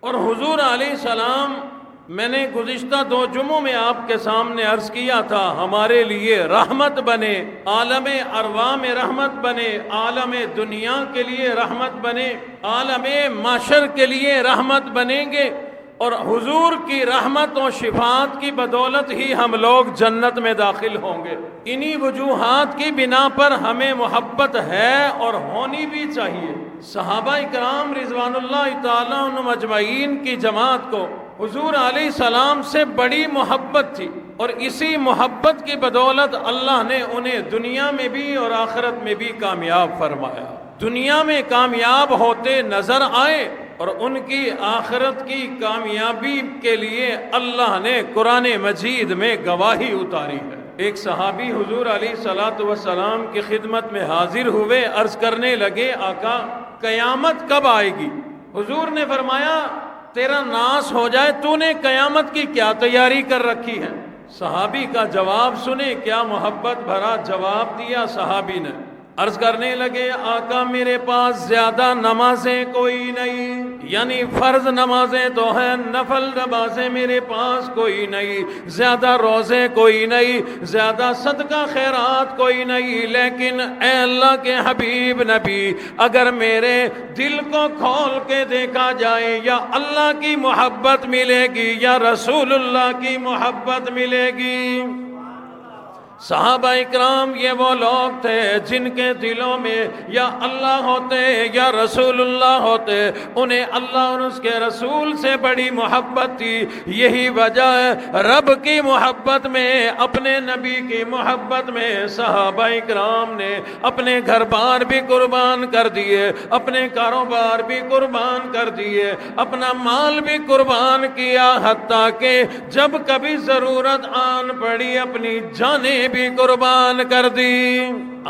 اور حضور علیہ السلام، میں نے گزشتہ 2 جمعوں میں آپ کے سامنے عرض کیا تھا، ہمارے لیے رحمت بنے، عالم ارواح میں رحمت بنے، عالم دنیا کے لیے رحمت بنے، عالم معشر کے لیے رحمت بنیں گے، اور حضور کی رحمت و شفاعت کی بدولت ہی ہم لوگ جنت میں داخل ہوں گے۔ انہی وجوہات کی بنا پر ہمیں محبت ہے اور ہونی بھی چاہیے۔ صحابہ کرام رضوان اللہ تعالیٰ عنہم اجمعین کی جماعت کو حضور علیہ السلام سے بڑی محبت تھی، اور اسی محبت کی بدولت اللہ نے انہیں دنیا میں بھی اور آخرت میں بھی کامیاب فرمایا۔ دنیا میں کامیاب ہوتے نظر آئے، اور ان کی آخرت کی کامیابی کے لیے اللہ نے قرآن مجید میں گواہی اتاری ہے۔ ایک صحابی حضور علیہ السلام کی خدمت میں حاضر ہوئے، عرض کرنے لگے، آقا قیامت کب آئے گی؟ حضور نے فرمایا، تیرا ناس ہو جائے، تو نے قیامت کی کیا تیاری کر رکھی ہے؟ صحابی کا جواب سنے، کیا محبت بھرا جواب دیا صحابی نے۔ عرض کرنے لگے، آقا میرے پاس زیادہ نمازیں کوئی نہیں، یعنی فرض نمازیں تو ہیں، نفل نمازیں میرے پاس کوئی نہیں، زیادہ روزے کوئی نہیں، زیادہ صدقہ خیرات کوئی نہیں، لیکن اے اللہ کے حبیب نبی، اگر میرے دل کو کھول کے دیکھا جائے، یا اللہ کی محبت ملے گی یا رسول اللہ کی محبت ملے گی۔ صحابہ اکرام یہ وہ لوگ تھے جن کے دلوں میں یا اللہ ہوتے یا رسول اللہ ہوتے، انہیں اللہ اور اس کے رسول سے بڑی محبت تھی۔ یہی وجہ ہے رب کی محبت میں، اپنے نبی کی محبت میں صحابہ اکرام نے اپنے گھر بار بھی قربان کر دیے، اپنے کاروبار بھی قربان کر دیے، اپنا مال بھی قربان کیا، حتیٰ کہ جب کبھی ضرورت آن پڑی اپنی جانیں بھی قربان کر دی۔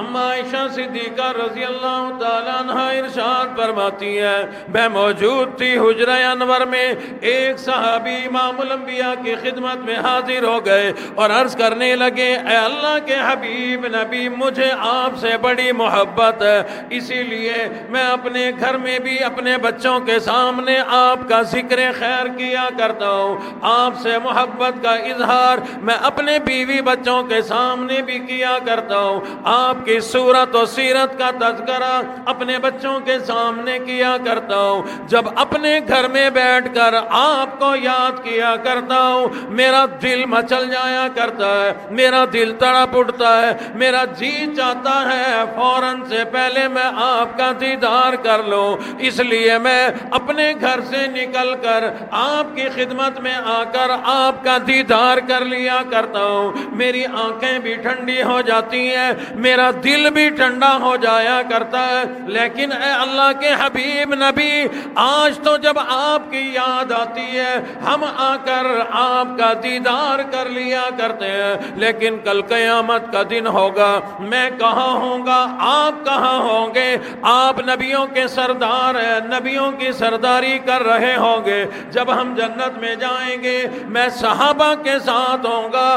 اما عائشہ صدیقہ رضی اللہ تعالیٰ عنہ ارشاد فرماتی ہے، میں موجود تھی حجرہ انور میں، ایک صحابی امام الانبیاء کی خدمت میں حاضر ہو گئے اور عرض کرنے لگے، اے اللہ کے حبیب نبی، مجھے آپ سے بڑی محبت ہے، اسی لیے میں اپنے گھر میں بھی اپنے بچوں کے سامنے آپ کا ذکر خیر کیا کرتا ہوں، آپ سے محبت کا اظہار میں اپنے بیوی بچوں کے سامنے بھی کیا کرتا ہوں، آپ کی صورت و سیرت کا تذکرہ اپنے بچوں کے سامنے کیا کرتا ہوں، جب اپنے گھر میں بیٹھ کر آپ کو یاد کیا کرتا ہوں، میرا دل مچل جایا کرتا ہے، میرا دل تڑپ اٹھتا ہے، میرا جی چاہتا ہے فوراً سے پہلے میں آپ کا دیدار کر لوں، اس لیے میں اپنے گھر سے نکل کر آپ کی خدمت میں آ کر آپ کا دیدار کر لیا کرتا ہوں، میری آنکھیں بھی ٹھنڈی ہو جاتی ہیں، میرا دل بھی ٹھنڈا ہو جایا کرتا ہے۔ لیکن اے اللہ کے حبیب نبی، آج تو جب آپ کی یاد آتی ہے ہم آ کر آپ کا دیدار کر لیا کرتے ہیں، لیکن کل قیامت کا دن ہوگا، میں کہاں ہوں گا، آپ کہاں ہوں گے؟ آپ نبیوں کے سردار ہیں، نبیوں کی سرداری کر رہے ہوں گے، جب ہم جنت میں جائیں گے میں صحابہ کے ساتھ ہوں گا،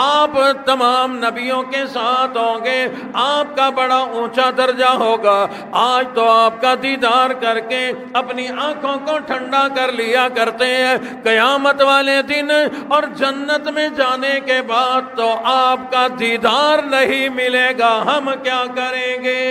آپ تمام نبیوں کے ساتھ ہوں گے، آپ کا بڑا اونچا درجہ ہوگا۔ آج تو آپ کا دیدار کر کے اپنی آنکھوں کو ٹھنڈا کر لیا کرتے ہیں، قیامت والے دن اور جنت میں جانے کے بعد تو آپ کا دیدار نہیں ملے گا، ہم کیا کریں گے؟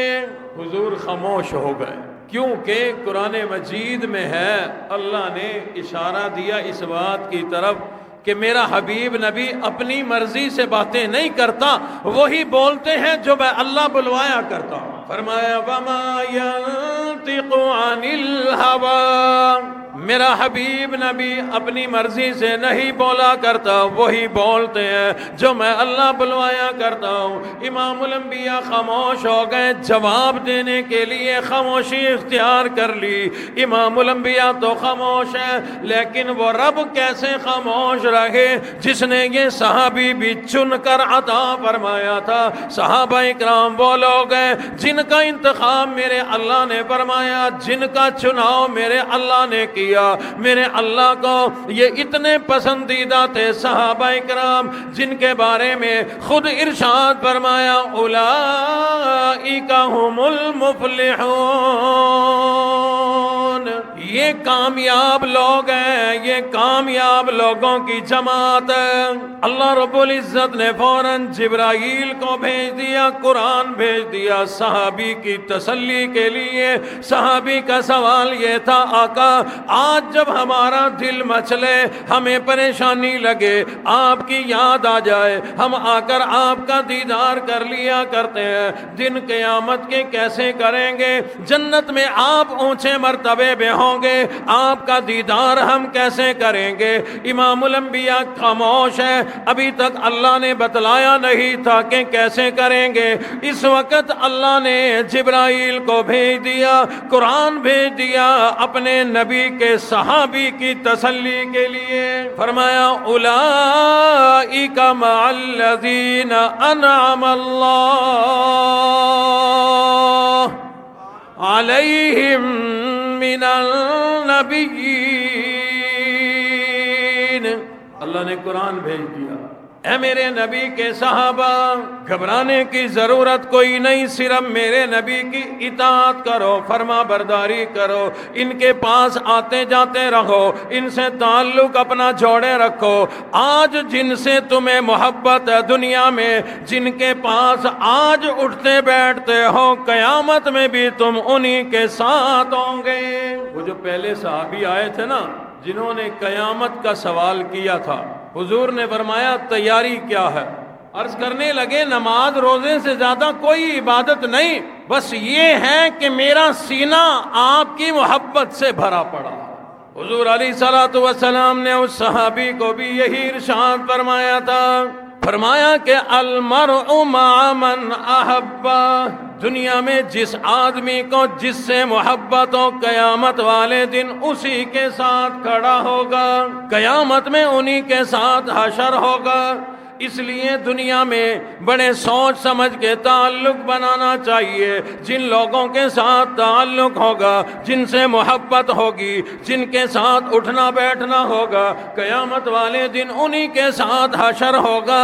حضور خاموش ہو گئے، کیونکہ قرآن مجید میں ہے، اللہ نے اشارہ دیا اس بات کی طرف کہ میرا حبیب نبی اپنی مرضی سے باتیں نہیں کرتا، وہی بولتے ہیں جو میں اللہ بلوایا کرتا ہوں۔ فرمایا وَمَا يَنطِقُ عَنِ الْهَوَىٰ، میرا حبیب نبی اپنی مرضی سے نہیں بولا کرتا، وہی بولتے ہیں جو میں اللہ بلوایا کرتا ہوں۔ امام الانبیاء خاموش ہو گئے، جواب دینے کے لیے خاموشی اختیار کر لی۔ امام الانبیاء تو خاموش ہے، لیکن وہ رب کیسے خاموش رہے جس نے یہ صحابی بھی چن کر عطا فرمایا تھا۔ صحابہ اکرام وہ لوگ ہیں جن کا انتخاب میرے اللہ نے فرمایا، جن کا چناؤ میرے اللہ نے کیا۔ میرے اللہ کو یہ اتنے پسندیدہ تھے صحابہ اکرام، جن کے بارے میں خود ارشاد فرمایا اولئک ھم المفلحون، یہ کامیاب لوگ ہیں، یہ کامیاب لوگوں کی جماعت ہے۔ اللہ رب العزت نے فوراً جبرائیل کو بھیج دیا، قرآن بھیج دیا صحابی کی تسلی کے لیے۔ صحابی کا سوال یہ تھا، آقا آج جب ہمارا دل مچلے، ہمیں پریشانی لگے، آپ کی یاد آ جائے، ہم آ کر آپ کا دیدار کر لیا کرتے ہیں، دن قیامت کے کیسے کریں گے؟ جنت میں آپ اونچے مرتبے میں ہوں گے، آپ کا دیدار ہم کیسے کریں گے؟ امام الانبیاء خاموش ہے، ابھی تک اللہ نے بتلایا نہیں تھا کہ کیسے کریں گے۔ اس وقت اللہ نے جبرائیل کو بھیج دیا، قرآن بھیج دیا اپنے نبی کے صحابی کی تسلی کے لیے۔ فرمایا اولئک مع الذین انعم اللہ علیہم من النبیین۔ اللہ نے قرآن بھیج دیا، اے میرے نبی کے صحابہ گھبرانے کی ضرورت کوئی نہیں، صرف میرے نبی کی اطاعت کرو، فرما برداری کرو، ان کے پاس آتے جاتے رہو، ان سے تعلق اپنا جوڑے رکھو۔ آج جن سے تمہیں محبت ہے دنیا میں، جن کے پاس آج اٹھتے بیٹھتے ہو، قیامت میں بھی تم انہی کے ساتھ ہوں گے۔ وہ جو پہلے صحابی آئے تھے نا، جنہوں نے قیامت کا سوال کیا تھا، حضور نے فرمایا تیاری کیا ہے؟ عرض کرنے لگے نماز روزے سے زیادہ کوئی عبادت نہیں، بس یہ ہے کہ میرا سینہ آپ کی محبت سے بھرا پڑا۔ حضور علیہ الصلوۃ والسلام نے اس صحابی کو بھی یہی ارشاد فرمایا تھا، فرمایا کہ المرء مع من احب، دنیا میں جس آدمی کو جس سے محبت ہو، قیامت والے دن اسی کے ساتھ کھڑا ہوگا، قیامت میں انہی کے ساتھ حشر ہوگا۔ اس لیے دنیا میں بڑے سوچ سمجھ کے تعلق بنانا چاہیے۔ جن لوگوں کے ساتھ تعلق ہوگا، جن سے محبت ہوگی، جن کے ساتھ اٹھنا بیٹھنا ہوگا، قیامت والے دن انہی کے ساتھ حشر ہوگا۔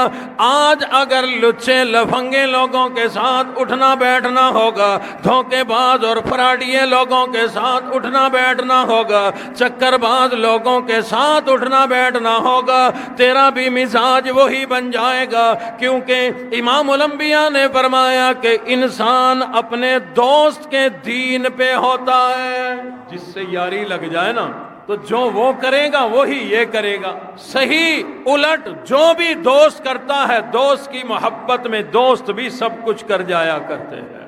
آج اگر لچے لفنگے لوگوں کے ساتھ اٹھنا بیٹھنا ہوگا، دھوکے باز اور فراڈیے لوگوں کے ساتھ اٹھنا بیٹھنا ہوگا، چکر باز لوگوں کے ساتھ اٹھنا بیٹھنا ہوگا، تیرا بھی مزاج وہی بن جائے گا، کیونکہ امام الانبیاء نے فرمایا کہ انسان اپنے دوست کے دین پہ ہوتا ہے۔ جس سے یاری لگ جائے نا تو جو وہ کرے گا وہی یہ کرے گا، صحیح الٹ جو بھی دوست کرتا ہے، دوست کی محبت میں دوست بھی سب کچھ کر جایا کرتے ہیں۔